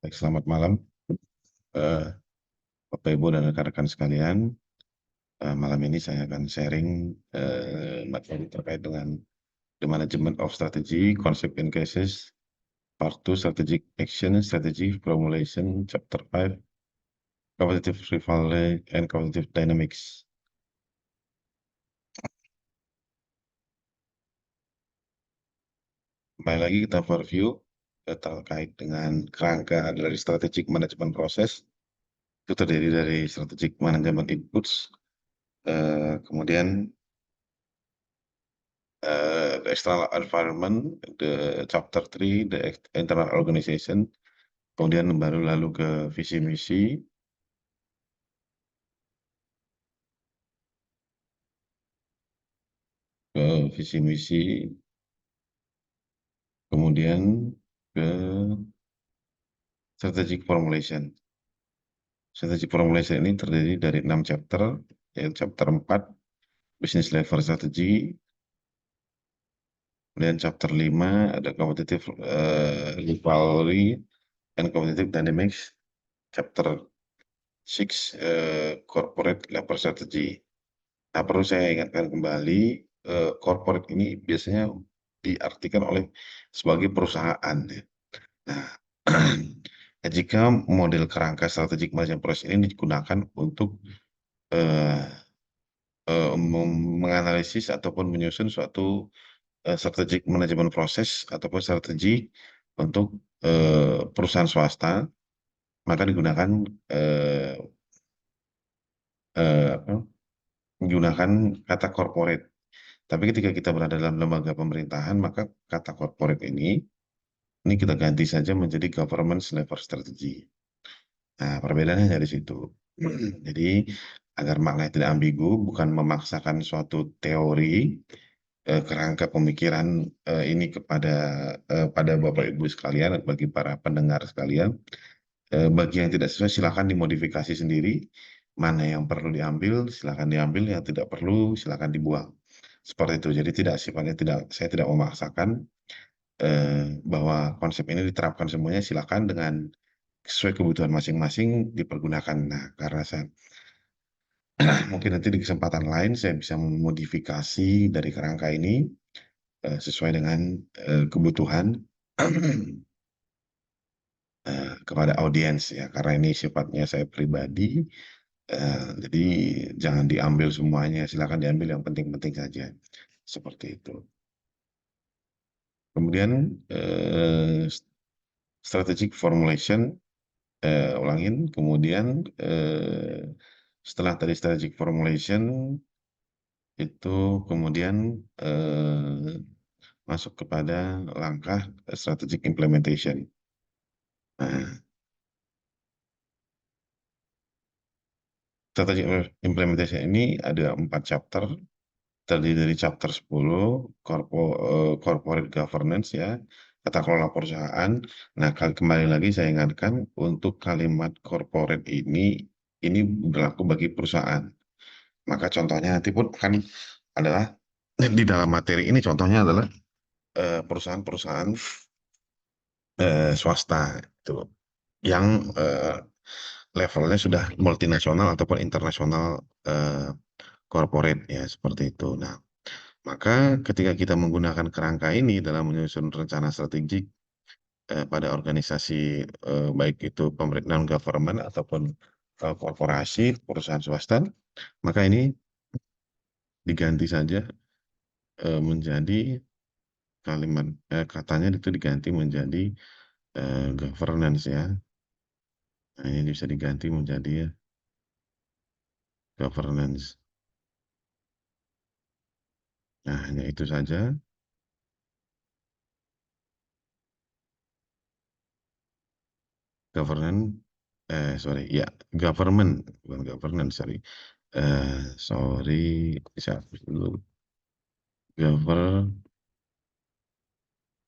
Baik, selamat malam, eh, Bapak Ibu dan rekan-rekan sekalian. Malam ini saya akan sharing materi terkait dengan the management of strategy, concept and cases, part 2, strategic action, strategy formulation, chapter 5, competitive rivalry and competitive dynamics. Kembali lagi kita overview terkait dengan kerangka dari strategic management process. Itu terdiri dari strategic management inputs, kemudian the external environment, the chapter 3, the internal organization, kemudian baru lalu ke visi misi, kemudian ke strategic formulation. Strategic formulation ini terdiri dari 6 chapter, yaitu chapter 4, business level strategy, kemudian chapter 5 ada competitive rivalry and competitive dynamics, chapter 6 corporate level strategy. Nah, perlu saya ingatkan kembali, corporate ini biasanya diartikan oleh sebagai perusahaan, ya. Nah, jika model kerangka strategic management process ini digunakan untuk eh, menganalisis ataupun menyusun suatu strategic management process ataupun strategi untuk perusahaan swasta, maka digunakan eh, apa, menggunakan kata corporate. Tapi ketika kita berada dalam lembaga pemerintahan, maka kata corporate ini kita ganti saja menjadi governance level strategy. Nah, perbedaannya dari situ. Jadi, agar maknanya tidak ambigu, bukan memaksakan suatu teori, kerangka pemikiran ini pada Bapak Ibu sekalian, bagi para pendengar sekalian. Bagi yang tidak sesuai, silakan dimodifikasi sendiri. Mana yang perlu diambil, silakan diambil. Yang tidak perlu, silakan dibuang. Seperti itu. Jadi saya tidak memaksakan bahwa konsep ini diterapkan semuanya, silakan dengan sesuai kebutuhan masing-masing dipergunakan. Nah, karena saya mungkin nanti di kesempatan lain saya bisa memodifikasi dari kerangka ini sesuai dengan kebutuhan kepada audiens, ya, karena ini sifatnya saya pribadi, jadi jangan diambil semuanya, silakan diambil yang penting-penting saja, seperti itu. Kemudian strategic formulation, ulangin, kemudian setelah tadi strategic formulation itu kemudian masuk kepada langkah strategic implementation. Nah, strategic implementation ini ada 4 chapter, terdiri dari chapter 10, corporate governance, ya, tata kelola perusahaan. Nah, kembali lagi saya ingatkan, untuk kalimat corporate ini berlaku bagi perusahaan. Maka contohnya nanti pun akan adalah di dalam materi ini, contohnya adalah perusahaan-perusahaan swasta itu yang levelnya sudah multinasional ataupun internasional, corporate, ya, seperti itu. Nah, maka ketika kita menggunakan kerangka ini dalam menyusun rencana strategik pada organisasi, baik itu pemerintahan government ataupun korporasi, perusahaan swasta, maka ini diganti saja menjadi katanya itu diganti menjadi governance, ya. Nah, ini bisa diganti menjadi governance. Nah, hanya itu saja. Governance, sorry, ya, government, bukan governance, sorry. Sorry, bisa hapus dulu. Govern,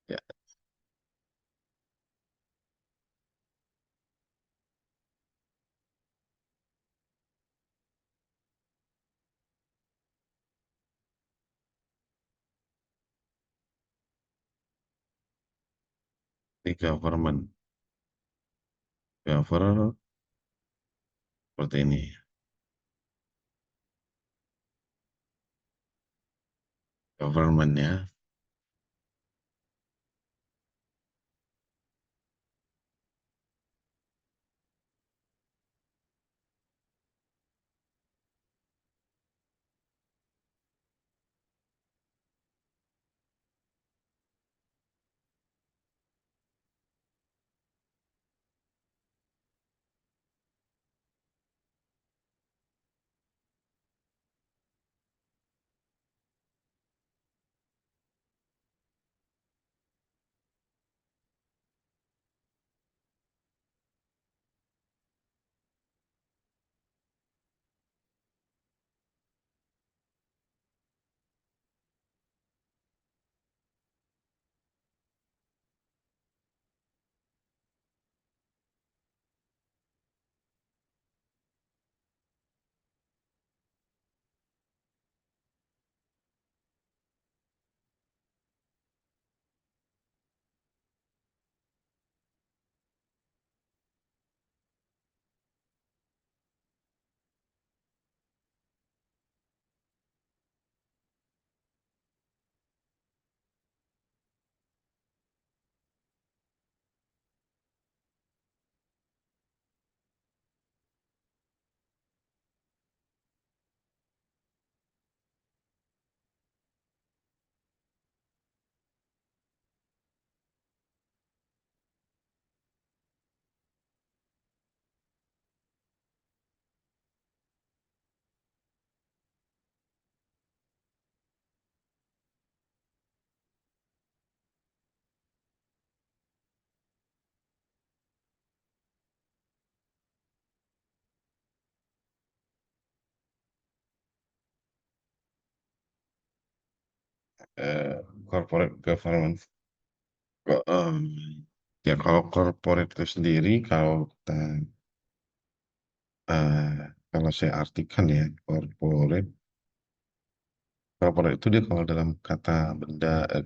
ya, di government. Cover seperti ini. Government ya. Corporate governance. Em, ya kalau corporate itu sendiri, eh, kalau saya artikan ya, corporate itu dia kalau dalam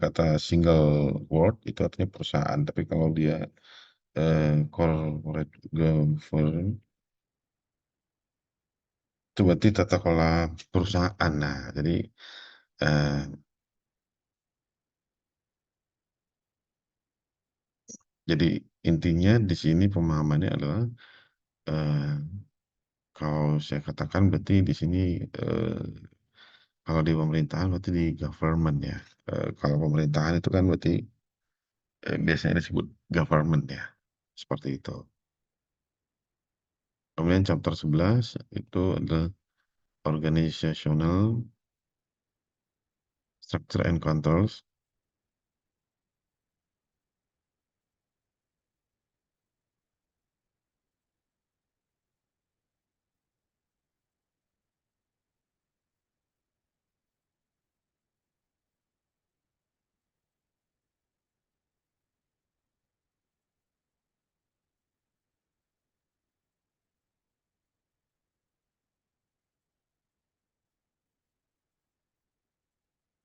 kata single word itu artinya perusahaan. Tapi kalau dia corporate governance itu berarti tata kelola perusahaan. Nah, eh, jadi intinya di sini pemahamannya adalah eh, kalau saya katakan berarti di sini eh, kalau di pemerintahan berarti di government ya. Kalau pemerintahan itu kan berarti biasanya disebut government ya. Seperti itu. Kemudian chapter 11 itu adalah organizational structure and controls.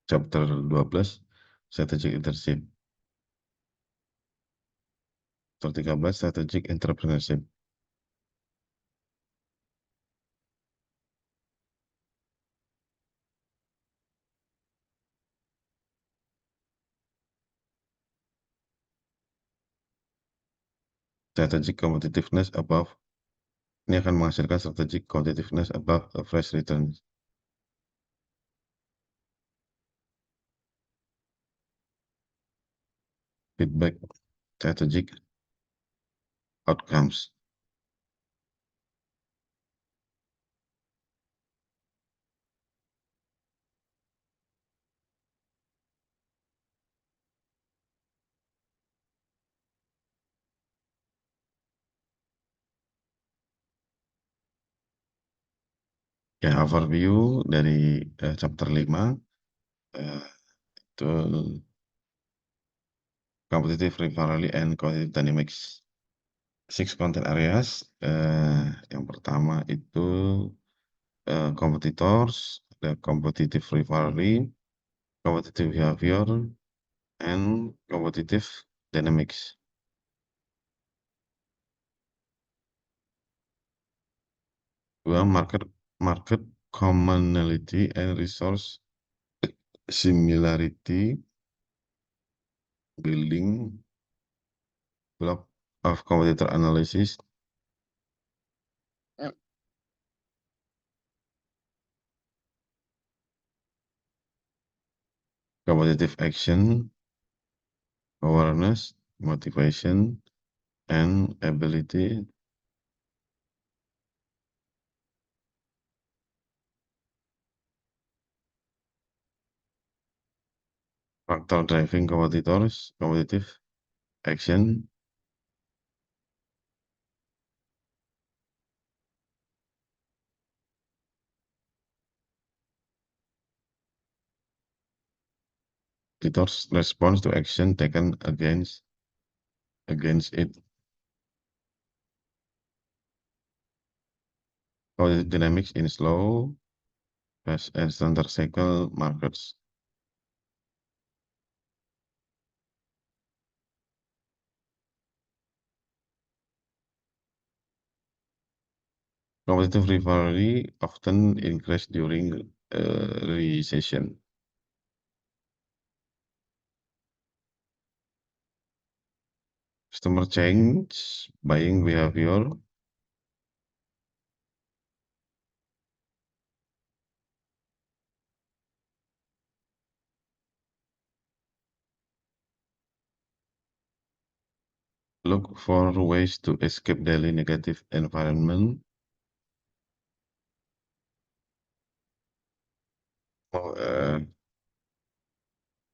Chapter 12 strategic leadership. Chapter 13 strategic entrepreneurship. Strategic competitiveness above. Ini akan menghasilkan strategic competitiveness above average returns. Feedback strategic outcomes. Ya, overview dari chapter 5 eh, itu competitive rivalry and competitive dynamics. Six content areas. Yang pertama itu competitors, the competitive rivalry, competitive behavior, and competitive dynamics. Dua, market market commonality and resource similarity, building block of competitor analysis, competitive action, awareness, motivation, and ability, factor driving competitors, competitive action, competitors response to action taken against it, competitive dynamics in slow, fast, and standard cycle markets. Competitive rivalry often increase during recession. Customer change buying behavior, look for ways to escape daily negative environment.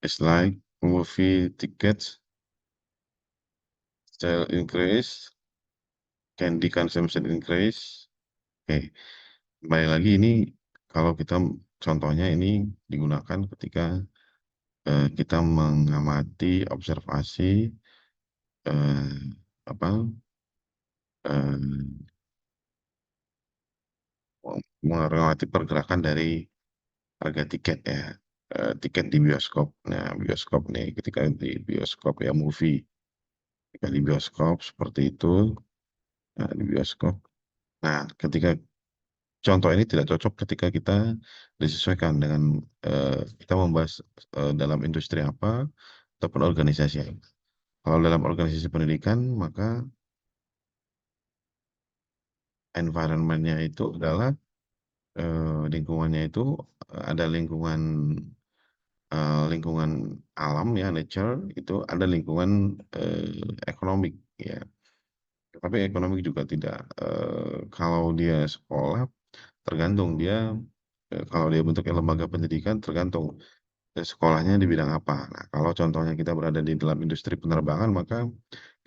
It's like movie tickets sale increase, candy consumption increase. Oke, kembali lagi ini kalau kita contohnya ini digunakan ketika kita mengamati observasi apa eh, mengamati pergerakan dari harga tiket ya, tiket di bioskop. Nah, bioskop nih ketika di bioskop ya movie, ketika di bioskop seperti itu, nah, di bioskop. Nah, ketika contoh ini tidak cocok ketika kita disesuaikan dengan kita membahas dalam industri apa ataupun organisasi apa. Kalau dalam organisasi pendidikan, maka environment-nya itu adalah lingkungannya itu ada lingkungan alam ya, nature, itu ada lingkungan ekonomik ya. Tapi ekonomik juga tidak, kalau dia sekolah tergantung dia, kalau dia bentuknya lembaga pendidikan tergantung sekolahnya di bidang apa. Nah, kalau contohnya kita berada di dalam industri penerbangan, maka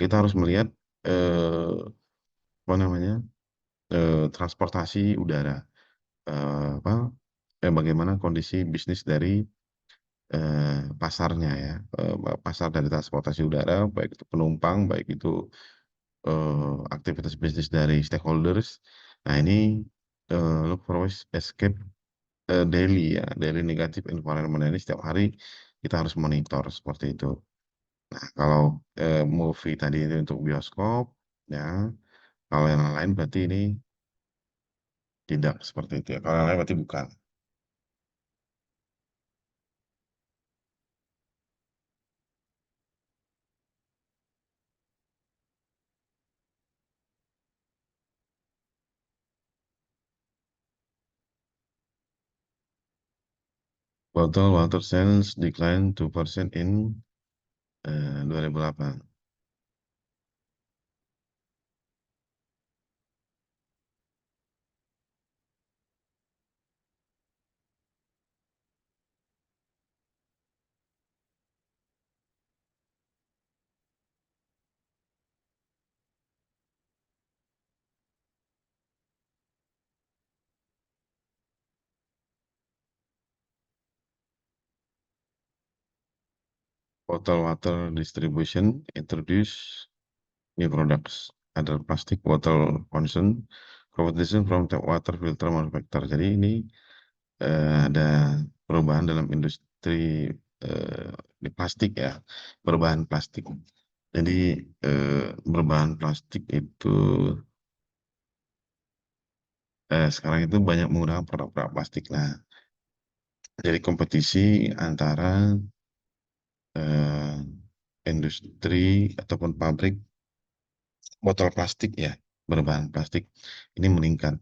kita harus melihat eh, apa namanya transportasi udara, apa, bagaimana kondisi bisnis dari pasarnya ya, pasar dari transportasi udara, baik itu penumpang, baik itu aktivitas bisnis dari stakeholders. Nah ini look for ways escape daily ya, daily negative environment ini setiap hari kita harus monitor seperti itu. Nah kalau movie tadi itu untuk bioskop ya, kalau yang lain berarti ini tidak seperti itu ya. Kalau yang lain berarti bukan. Bottle water sales decline 2% in 2008. Bottle water distribution introduce new products, other plastic bottle concern, competition from tap water filter manufacturer. Jadi ini ada perubahan dalam industri di plastik ya, berbahan plastik. Jadi berbahan plastik itu sekarang itu banyak menggunakan produk-produk plastik. Nah, jadi kompetisi antara eh, industri ataupun pabrik botol plastik ya, berbahan plastik ini meningkat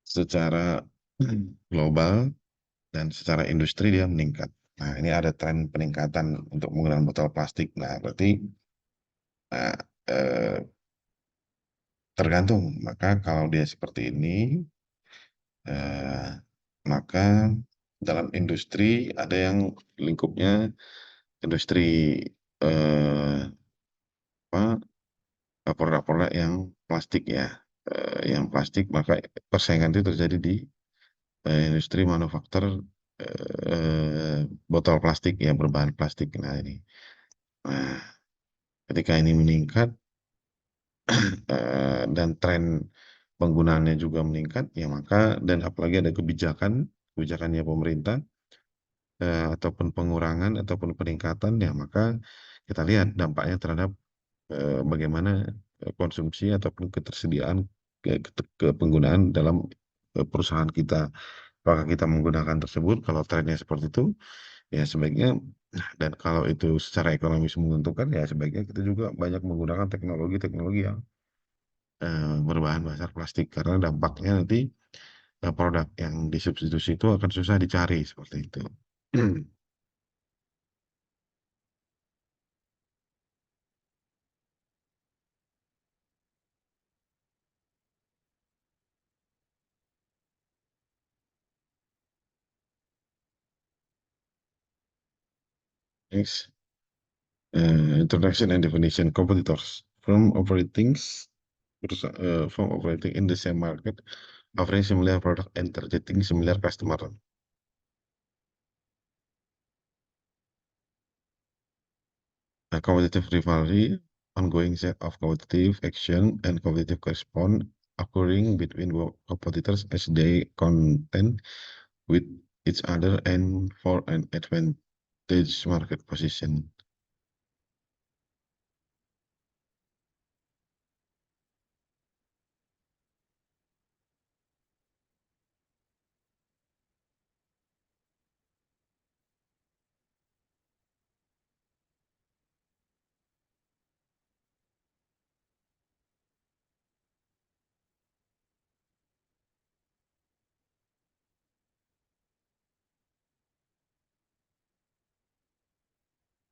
secara global dan secara industri dia meningkat. Nah, ini ada tren peningkatan untuk penggunaan botol plastik. Nah, berarti nah, eh, tergantung. Maka kalau dia seperti ini, eh, maka dalam industri ada yang lingkupnya industri eh, apa, produk-produk yang plastik ya, yang plastik, maka persaingan itu terjadi di industri manufaktur botol plastik ya, berbahan plastik. Nah ini, nah ketika ini meningkat dan tren penggunaannya juga meningkat, ya maka dan apalagi ada kebijakannya pemerintah ataupun pengurangan ataupun peningkatan, ya maka kita lihat dampaknya terhadap bagaimana konsumsi ataupun ketersediaan penggunaan dalam perusahaan kita. Apakah kita menggunakan tersebut? Kalau trennya seperti itu, ya sebaiknya dan kalau itu secara ekonomis menguntungkan, ya sebaiknya kita juga banyak menggunakan teknologi-teknologi yang berbahan dasar plastik karena dampaknya nanti produk yang disubstitusi itu akan susah dicari seperti itu. Next, introduction and definition competitors from operating in the same market, offering similar product and targeting similar customer. A competitive rivalry, ongoing set of competitive action and competitive response occurring between competitors as they contend with each other and for an advantage market position.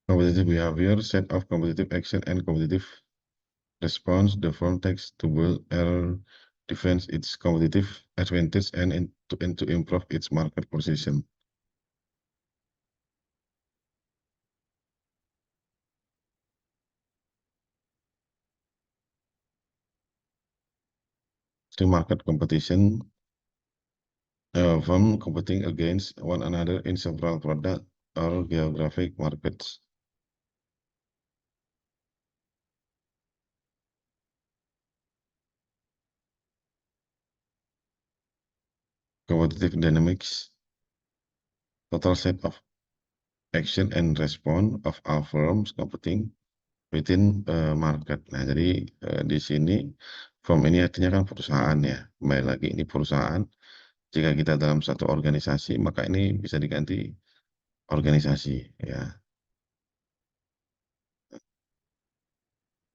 Competitive behavior, set of competitive action and competitive response the firm takes to build or defend its competitive advantage and to improve its market position. The market competition, firm competing against one another in several product or geographic markets. Competitive dynamics, total set of action and response of all firms competing within market. Nah, jadi di sini firm ini artinya kan perusahaan ya. Kembali lagi ini perusahaan. Jika kita dalam satu organisasi, maka ini bisa diganti organisasi ya.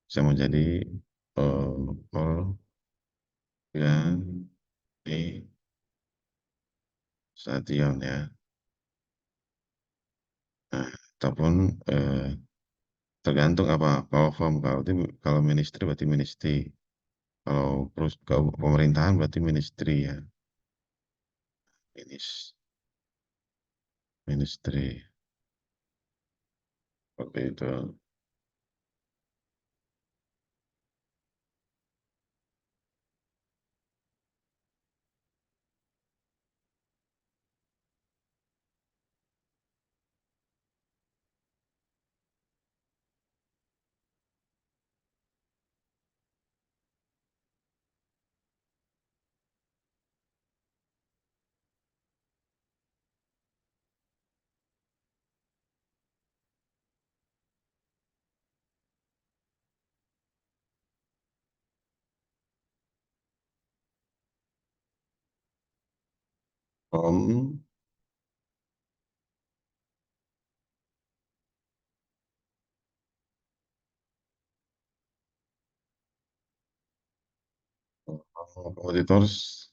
Bisa menjadi organisation ya. Nah, ataupun tergantung apa kalau firm kalau ministry berarti ministry, kalau pemerintahan berarti ministry ya, ministry seperti itu. from competitors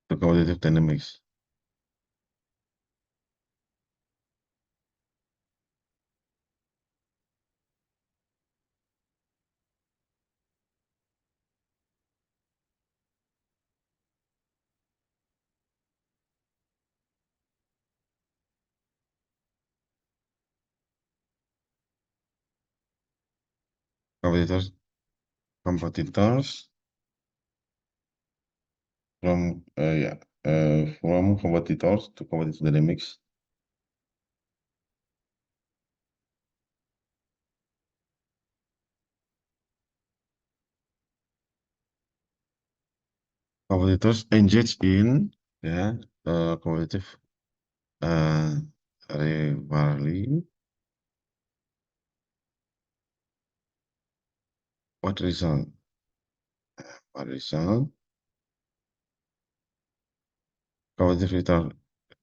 to competitive dynamics. Competitors, competitors from yeah, from competitors to competitive dynamics. Competitors engage in yeah, competitive uh, rivalry. What result? What result? Competitive return,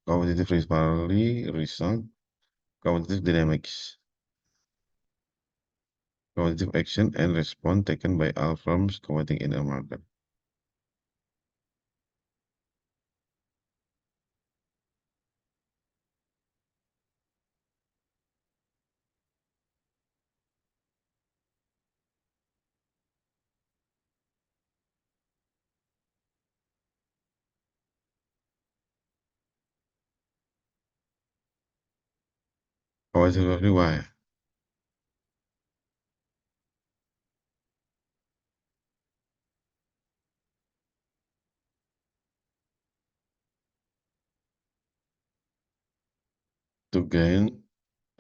competitive rivalry result, competitive dynamics, competitive action and response taken by all firms competing in a market. Competitive rivalry, why? To gain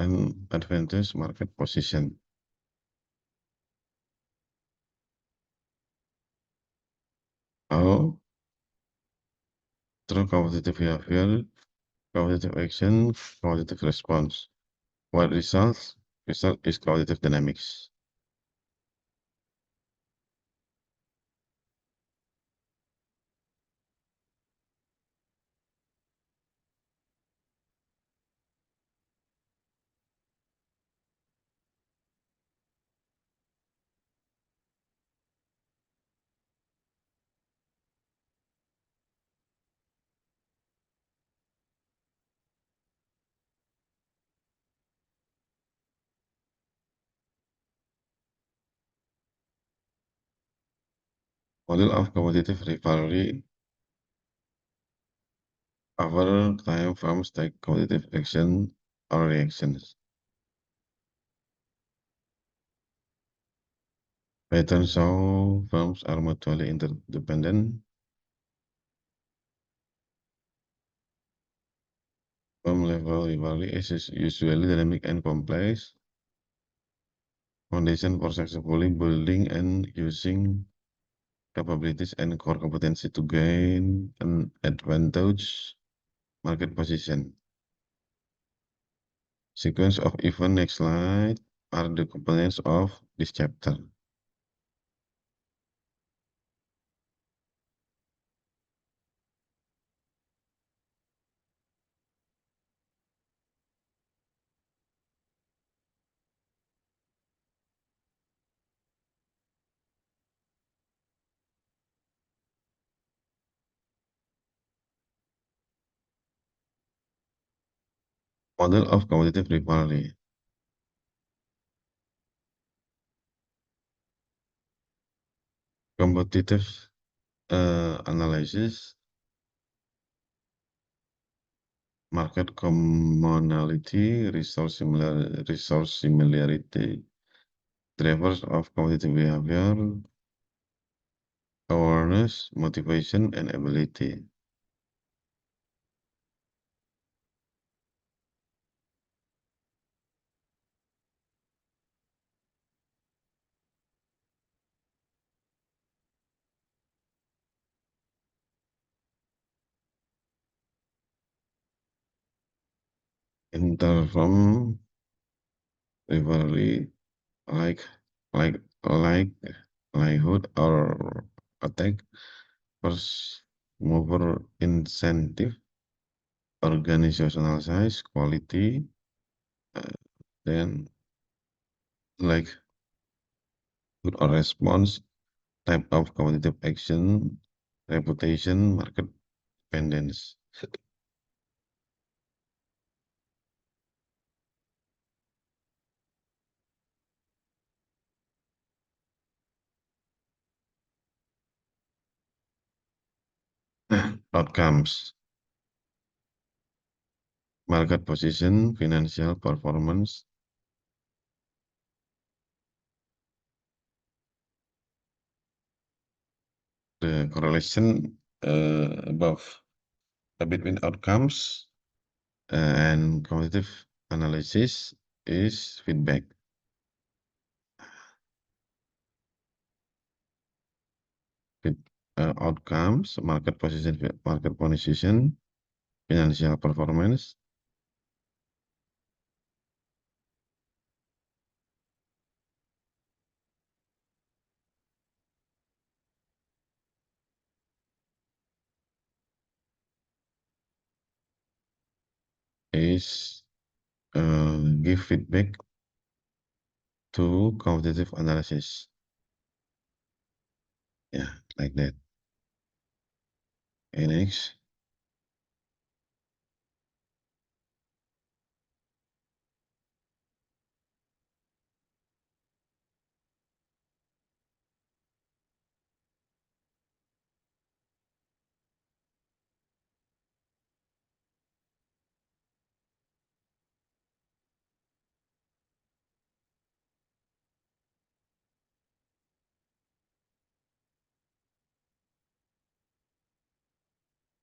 an advantage market position. How? Through competitive behavior, competitive action, competitive response. What results? Result is competitive dynamics. Model of competitive rivalry. Over time, firms take competitive action or reactions. Patterns show firms are mutually interdependent. Firm level rivalry is usually dynamic and complex. Foundation for successfully building and using capabilities and core competency to gain an advantage market position. Sequence of event next slide are the components of this chapter. Model of competitive rivalry. Competitive analysis, market commonality, resource similarity, drivers of competitive behavior, awareness, motivation, and ability. Interfirm rivalry like like like likelihood or attack first mover incentive organizational size, quality, then like good or response, type of competitive action, reputation, market dependence. Outcomes, market position, financial performance, the correlation above between outcomes and competitive analysis is feedback. Outcomes, market position, financial performance, is give feedback to competitive analysis. Yeah, like that. Okay, next.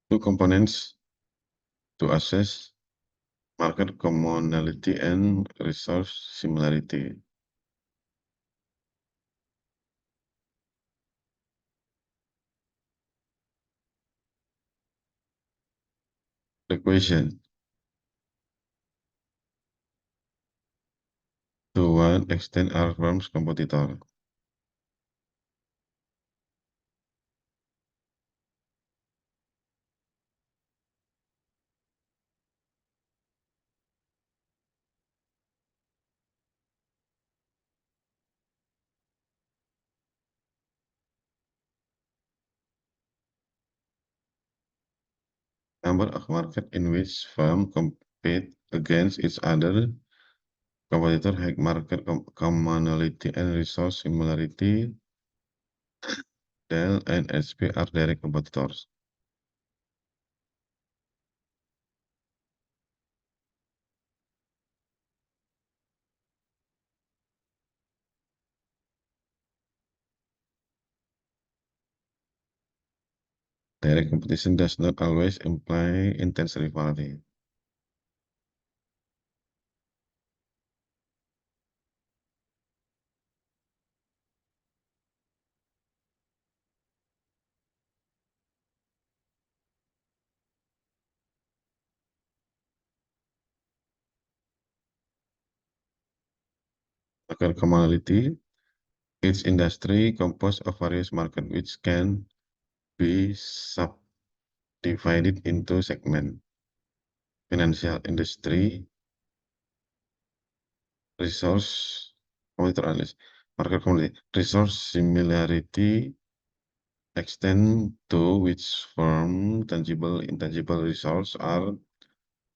Two components to assess market commonality and resource similarity. The question, to what extent are firms competitor? Number of market in which firms compete against each other. Competitor have market commonality and resource similarity. Dell and HP are direct competitors. Direct competition does not always imply intense rivalry. Market commonality, each industry composed of various markets which can be subdivided into segments. Financial industry, resource, market commonality, resource similarity, extent to which firm tangible, intangible resources are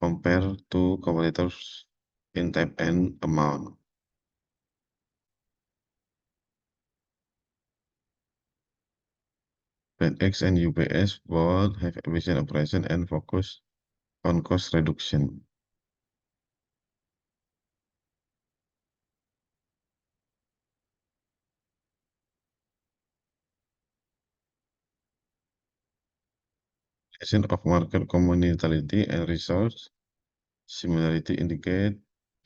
compared to competitors in type and amount. FedEx and UPS both have efficient operation and focus on cost reduction. Relation of market commonality and resource similarity indicate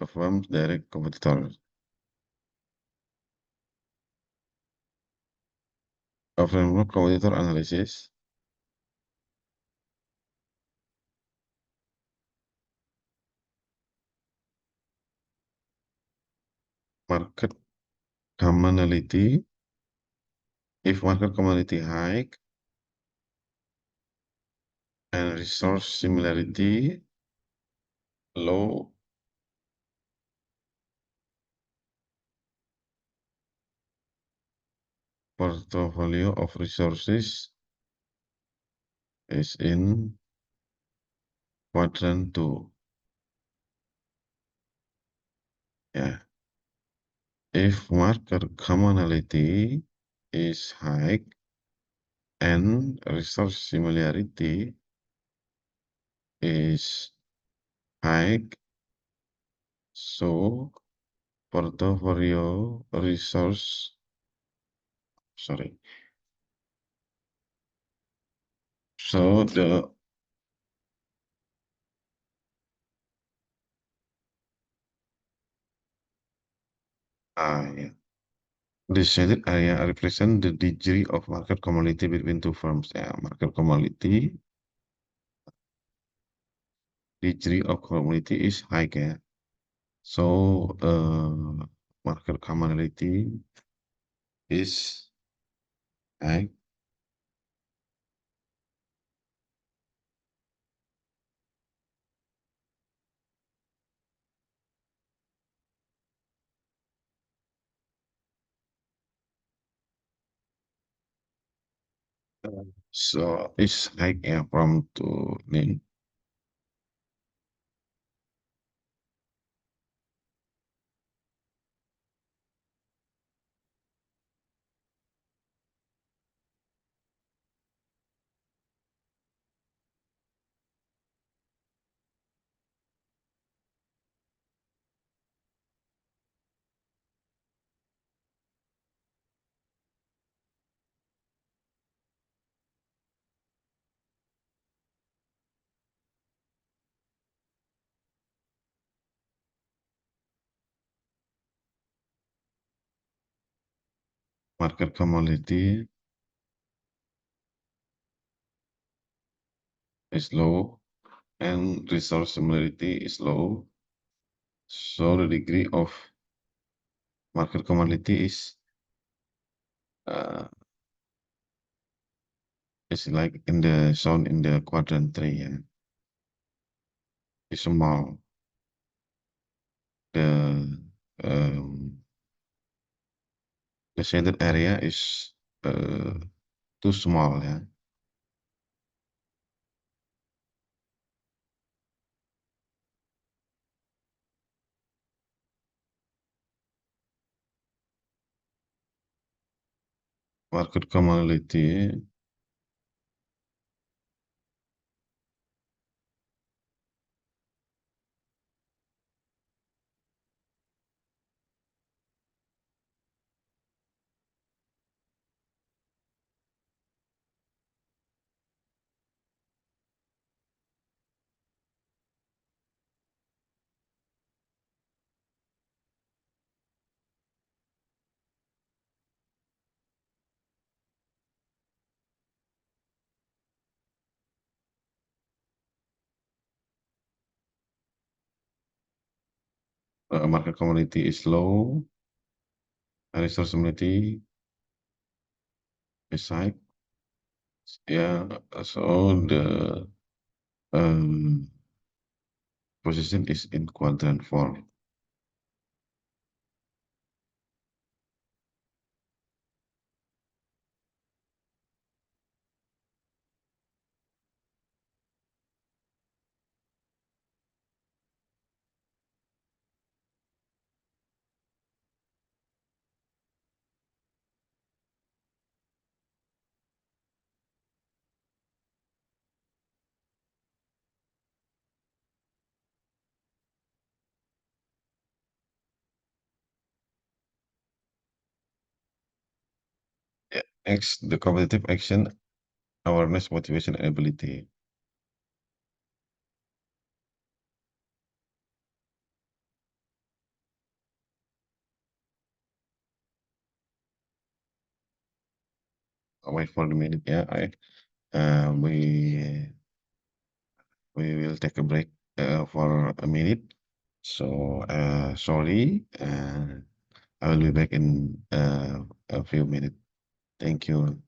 a firm's direct competitors. A framework competitor analysis market commonality. If market commonality high and resource similarity Low portfolio of resources is in quadrant 2. Yeah. If market commonality is high and resource similarity is high, so portfolio resource, sorry, so yeah. The shaded area represent the degree of market commonality between two firms. Yeah, market commonality, degree of commonality is high. Yeah. So market commonality is high. So it's high, yeah, from to name. Market commonality is low and resource similarity is low. So the degree of market commonality uh, is like in the shown in the quadrant 3. Yeah. It's small. The um, the shaded area is uh, too small. Yeah. Market commonality market commonality is low, resource similarity is high. Yeah, so the um, position is in quadrant 4. Yeah. X, the competitive action, awareness, motivation, and ability. Wait for the minute. Yeah, we will take a break for a minute. So sorry, I will be back in a few minutes. Thank you.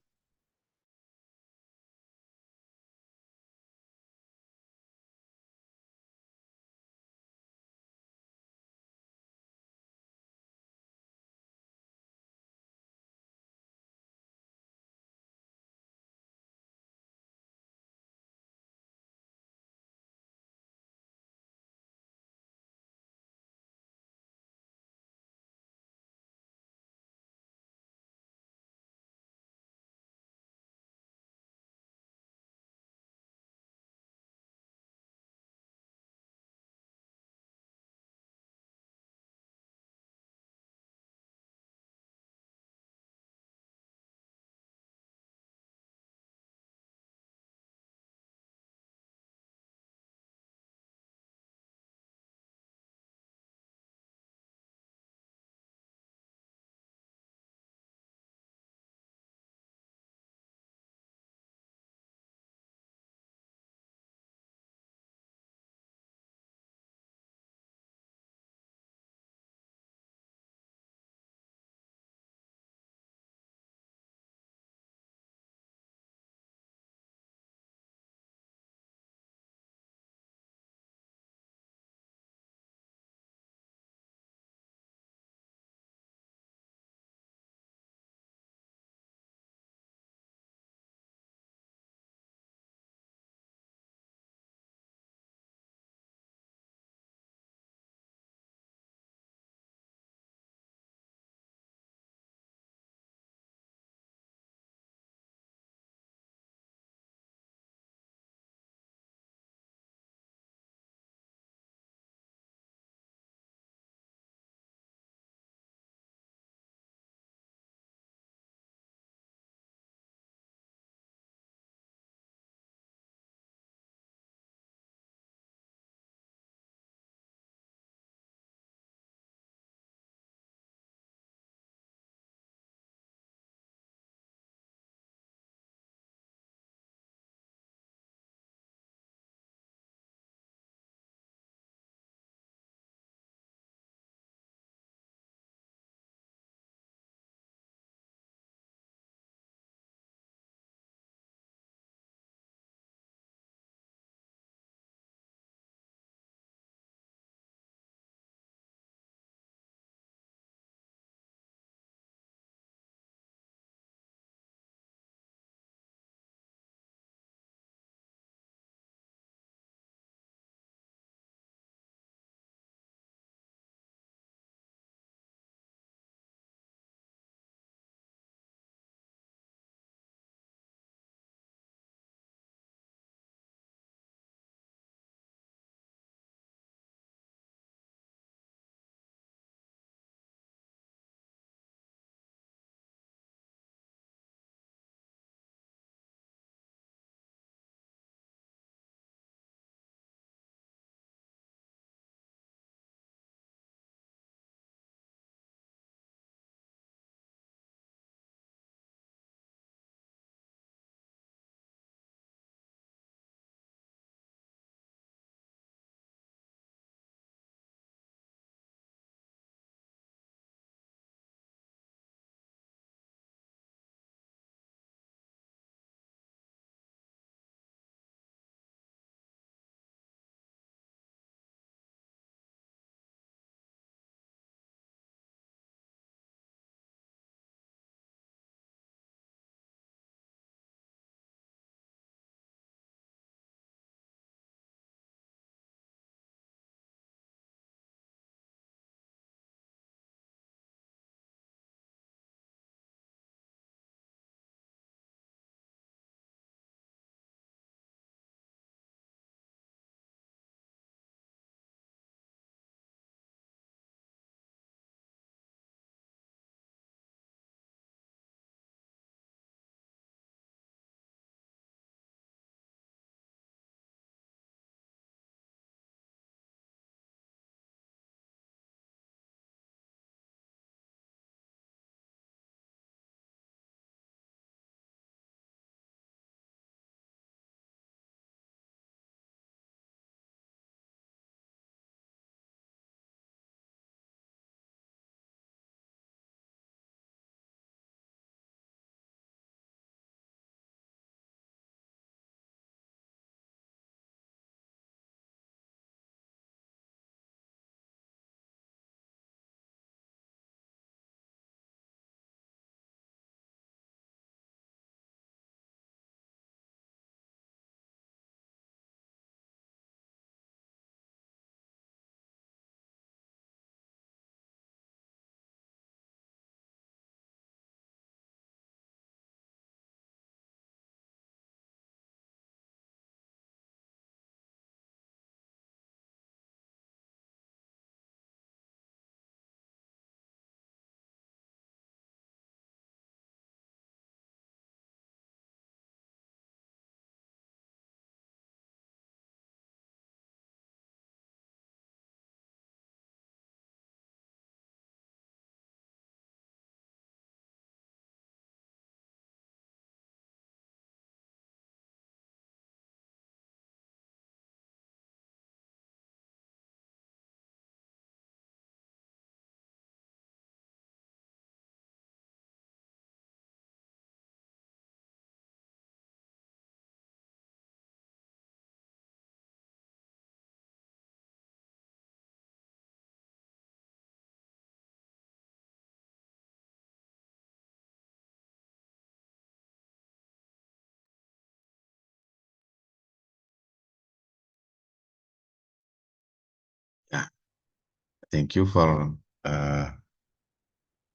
Thank you for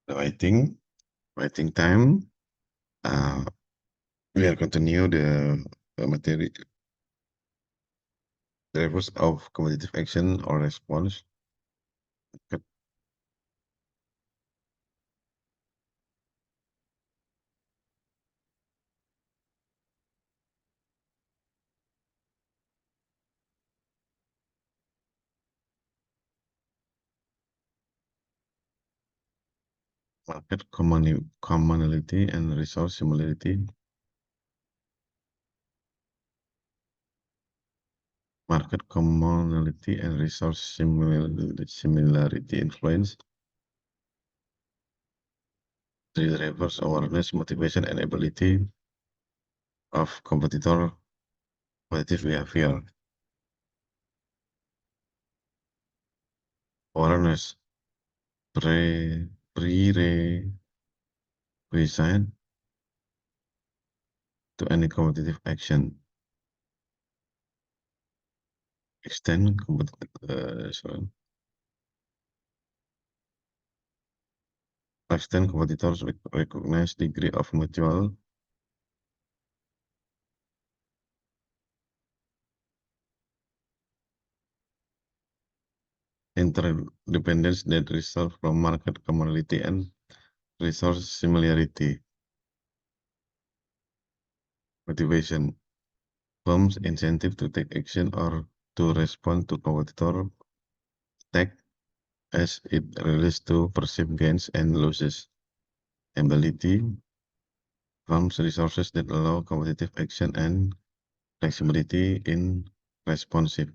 the waiting time. Uh, we will continue the material drivers of competitive action or response. Market commonality and resource similarity. Market commonality and resource similarity influence the drivers awareness, motivation, and ability of competitive behavior. Awareness prerequisite to any competitive action. Extend extend competitors recognize degree of mutual interdependence that result from market commonality and resource similarity. Motivation. Firms incentive to take action or to respond to competitor attack as it relates to perceived gains and losses. Ability. Firms resources that allow competitive action and flexibility in responsive.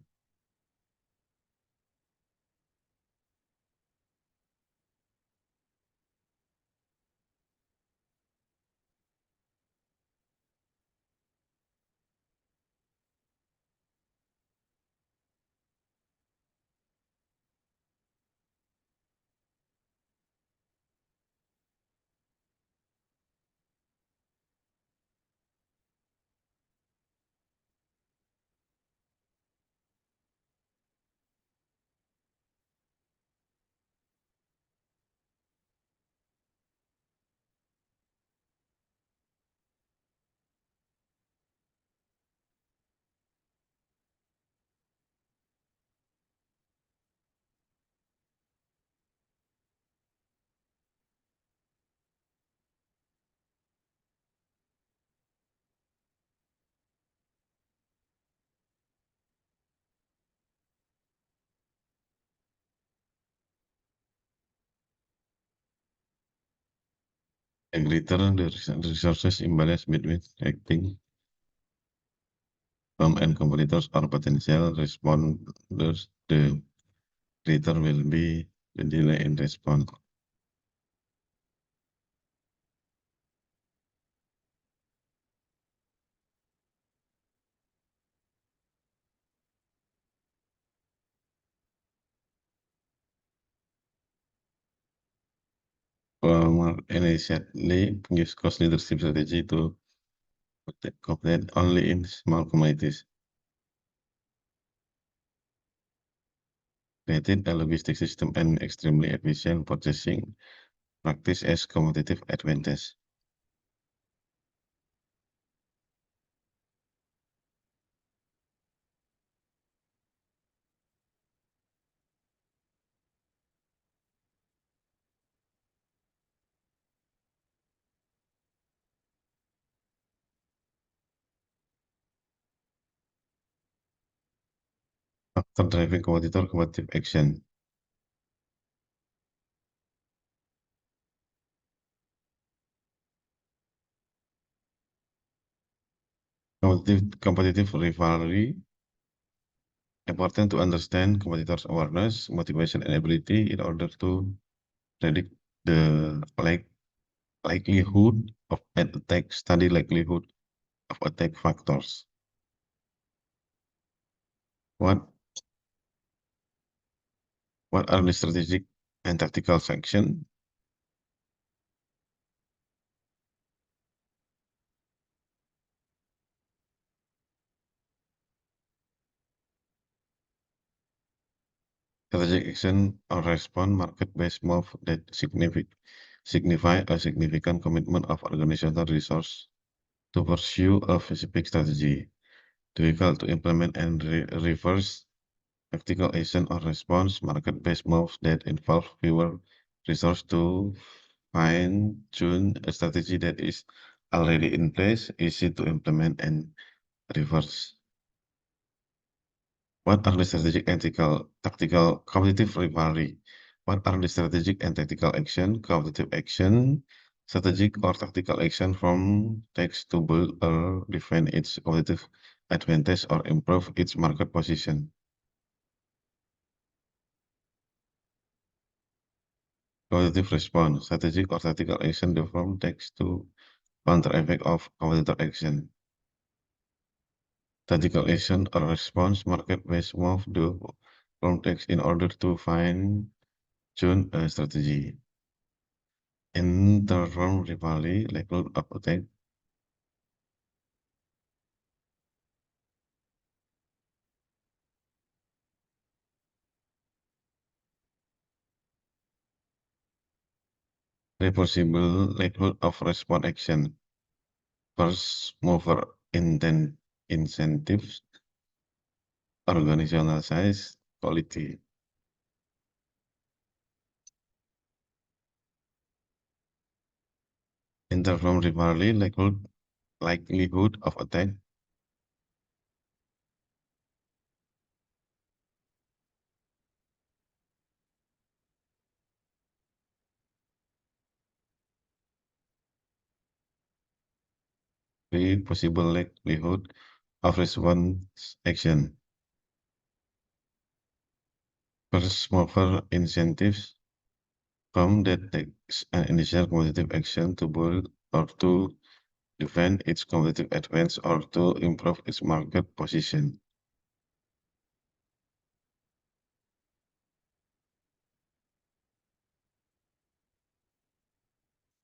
A greater the resources imbalance between acting firm and competitors or potential responders, the greater will be the delay in response. Walmart initially use cost leadership strategy to compete only in small commodities. Created a logistic system and extremely efficient purchasing practice as competitive advantage. After driving competitive action. Competitive rivalry. Important to understand competitors' awareness, motivation, and ability in order to predict the likelihood of an attack, study likelihood of attack factors. What are the strategic and tactical action? Strategic action or response market-based move that signify a significant commitment of organizational resource to pursue a specific strategy. Difficult to implement and reverse tactical action or response market-based moves that involve fewer resources to fine-tune a strategy that is already in place, easy to implement and reverse. What are the strategic and tactical competitive rivalry? What are the strategic and tactical action, competitive action, strategic or tactical action from takes to build or defend its competitive advantage or improve its market position? Competitive response, strategic or tactical action the firm takes to counter effect of competitor action. Tactical action or response market-based move the firm takes in order to fine-tune a strategy. Interfirm rivalry level of attack. Reversible level of response action. First mover incentives, organizational size, quality. Interfirm rivalry likelihood of attack. The possible likelihood of response action. First mover incentives, firm that takes an initial competitive action to build or to defend its competitive advantage or to improve its market position.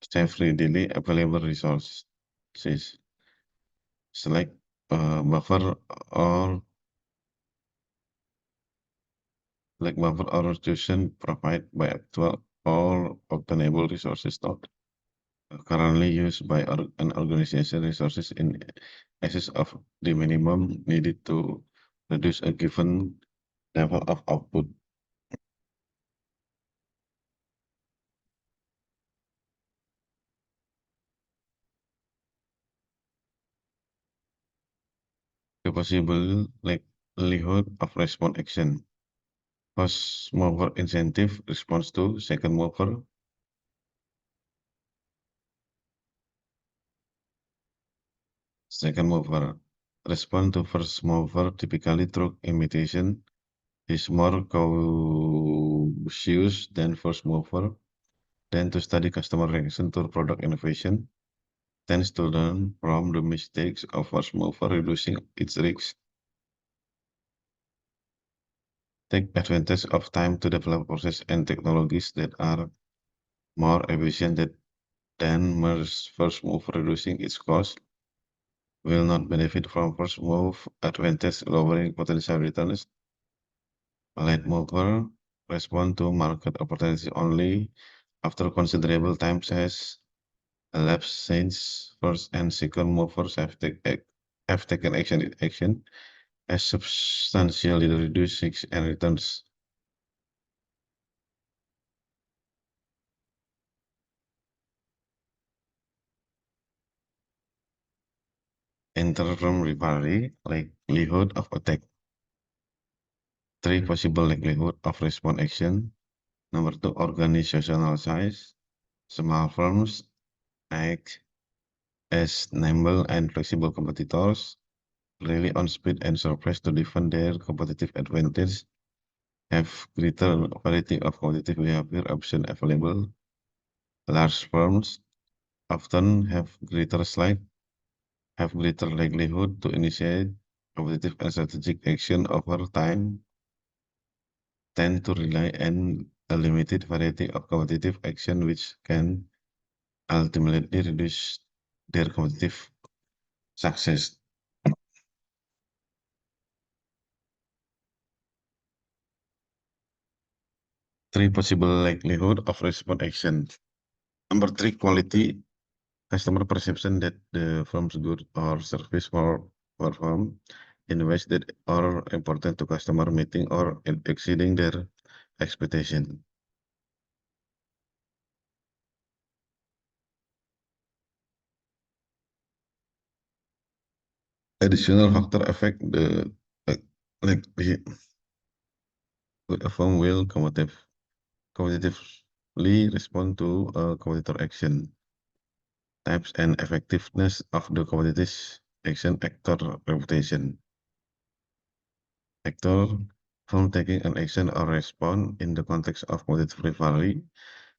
Stay readily available resources. Select buffer or solution provided by actual or obtainable resources not currently used by an organization resources in excess of the minimum needed to reduce a given level of output. The possible likelihood of response action. First mover incentive response to second mover. Second mover respond to first mover typically through imitation is more cautious than first mover, than to study customer reaction to product innovation, tends to learn from the mistakes of first mover, reducing its risks, take advantage of time to develop process and technologies that are more efficient than first mover, reducing its cost, will not benefit from first move advantage, lowering potential returns. Late mover respond to market opportunity only after considerable time has elapsed since first and second movers have taken action as substantially reduced risks and returns. Interim rivalry likelihood of attack. Three possible likelihood of response action. Number two, organizational size. Small firms act as nimble and flexible competitors, rely on speed and surprise to defend their competitive advantage, have greater variety of competitive behavior options available. Large firms often have have greater likelihood to initiate competitive and strategic action over time, tend to rely on a limited variety of competitive action which can ultimately reduce their competitive success. Three possible likelihood of response action. Number three, quality. Customer perception that the firm's good or service or perform in ways that are important to customer, meeting or exceeding their expectation. Additional factor affect the likelihood a firm will competitively respond to a competitor action. Types and effectiveness of the competitor's action. Actor reputation. Actor from taking an action or response in the context of competitive rivalry.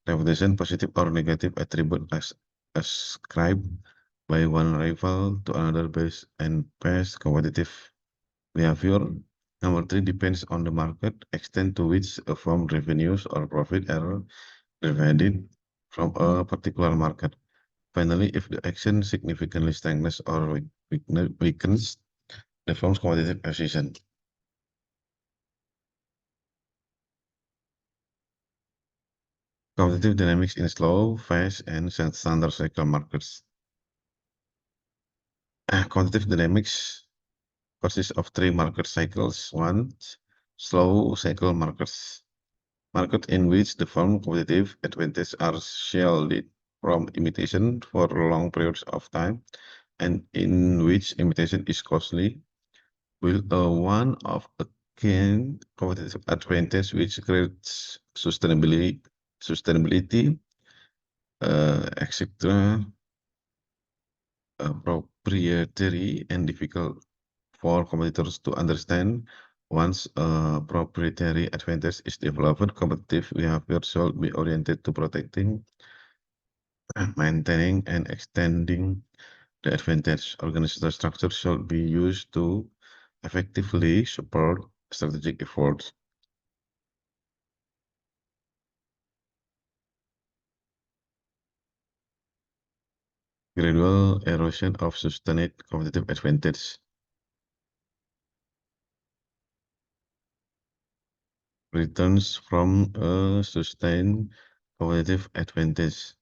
Reputation, positive or negative attribute as ascribed by one rival to another based and past competitive behavior. Number three, depends on the market extent to which a firm revenues or profit are derived from a particular market. Finally, if the action significantly strengthens or weakens the firm's competitive position. Competitive dynamics in slow, fast, and standard cycle markets. Competitive dynamics consists of three market cycles. One, slow cycle markets. Market in which the firm competitive advantages are shielded from imitation for long periods of time, and in which imitation is costly, will one of a kind competitive advantage which creates sustainability, etc. Proprietary and difficult for competitors to understand. Once a proprietary advantage is developed, competitive behavior should be oriented to protecting, maintaining, and extending the advantage. Organizational structure should be used to effectively support strategic efforts. Gradual erosion of sustained competitive advantage. Returns from a sustained competitive advantage.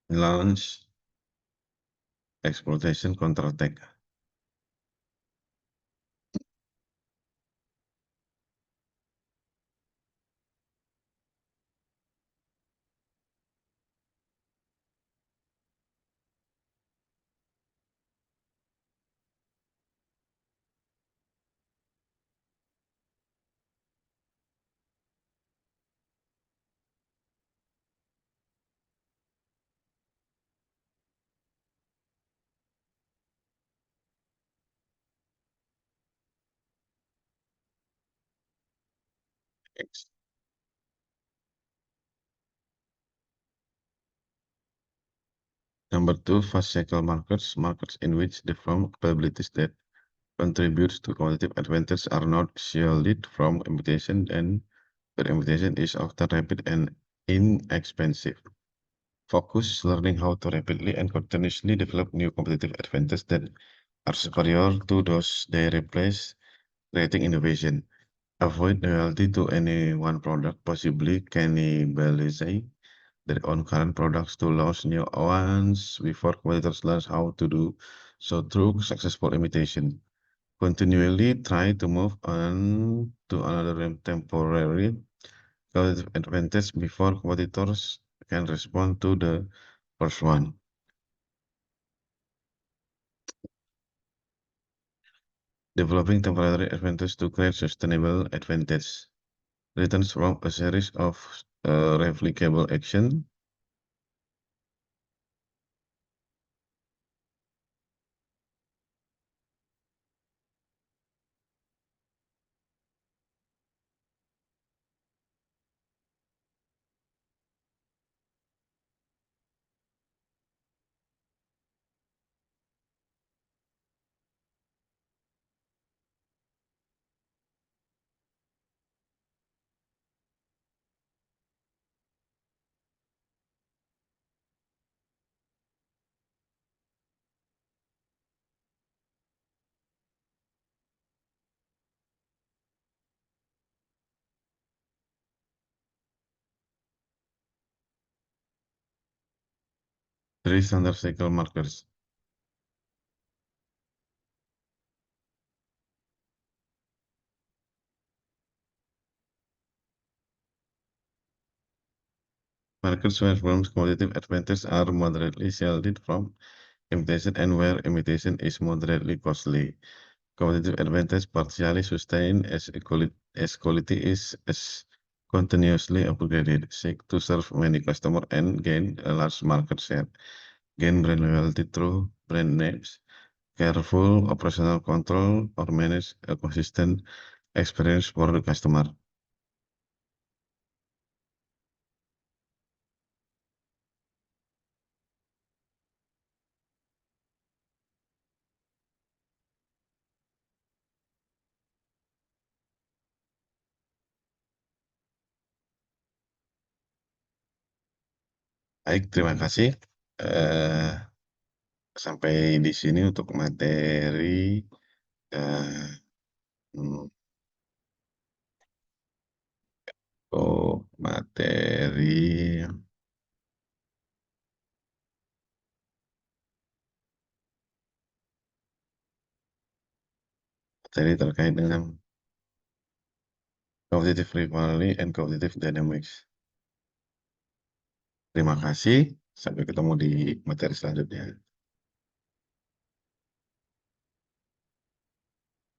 Launch exploitation counterattack. Number two, fast cycle markets. Markets in which the firm capabilities that contributes to competitive advantage are not shielded from imitation, and their imitation is often rapid and inexpensive. Focus learning how to rapidly and continuously develop new competitive advantages that are superior to those they replace, creating innovation. Avoid loyalty to any one product, possibly cannibalizing their own current products to launch new ones before competitors learn how to do so through successful imitation. Continually try to move on to another temporary competitive advantage before competitors can respond to the first one. Developing temporary advantage to create sustainable advantage. Returns from a series of replicable action. Three standard cycle markers. Markers where firm's competitive advantage are moderately shielded from imitation and where imitation is moderately costly. Competitive advantage partially sustained as quality is as continuously upgraded. Seek to serve many customers and gain a large market share. Gain brand loyalty through brand names. Careful operational control or manage a consistent experience for the customer. Baik, terima kasih. Eh, Sampai di sini untuk materi eh, hmm, materi terkait dengan competitive rivalry and competitive dynamics. Terima kasih. Sampai ketemu di materi selanjutnya.